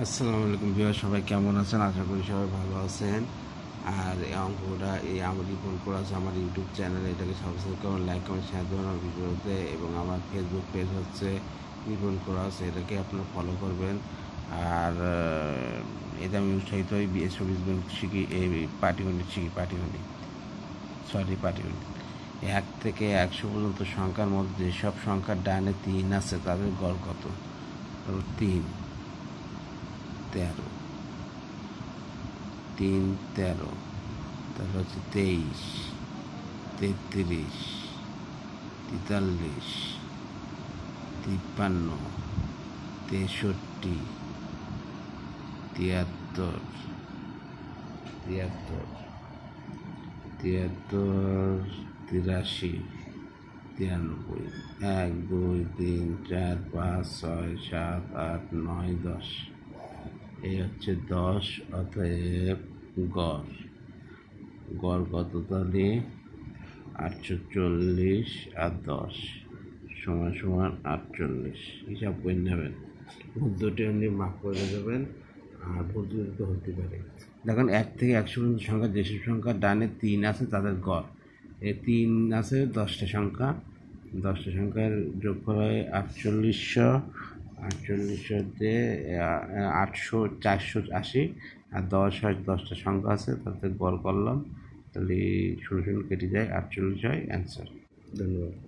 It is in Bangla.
আসসালামু আলাইকুম ভিউয়ার, সবাই কেমন আছেন? আশা করি সবাই ভালো আছেন। আর এই অঙ্কটা আমার রিপোর্ট করা আছে আমার ইউটিউব চ্যানেলে। এটাকে সাবস্ক্রাইব করুন, লাইক কমেন্ট শেয়ার করুন আমার ভিডিওতে, এবং আমার ফেসবুক পেজ হচ্ছে রিপোর্ট করা আছে, এটাকে আপনারা ফলো করবেন। আর এটা আমি উৎসাহিত হই BS24 শিখি, এই পাটিগণিত শিখি, পাটিগণিত 1 থেকে 100 পর্যন্ত সংখ্যার মধ্যে যেসব সংখ্যার ডানে 3 আছে তাদের গড় কত? 3, 13, 3, 13, তারপর হচ্ছে 23, 33, 43, 53, 63, 73, 83, 93, 1, 2, 3, 4, 5, 6, 7, 8, 9, 10। এই হচ্ছে 10। অতএব গড় কত তাহলে? 840 আর 10 সমান 48। হিসাব করে নেবেন, ভুল দুটি এমনি মাফ করে দেবেন, আর ভুল দুটি তো হতে পারে। দেখুন 1 থেকে 100 পর্যন্ত সংখ্যা যেসব সংখ্যা ডানে 3 আছে তাদের গড়। এই 3 আছে 10টা সংখ্যা, 10টা সংখ্যার যোগফল হয় 4800। 4800 800, 480, আর 10 হয়, 10টা সংখ্যা আছে তাদের গড় করলাম, তাহলে 00 কেটে যায়, 48 হয় অ্যান্সার। ধন্যবাদ।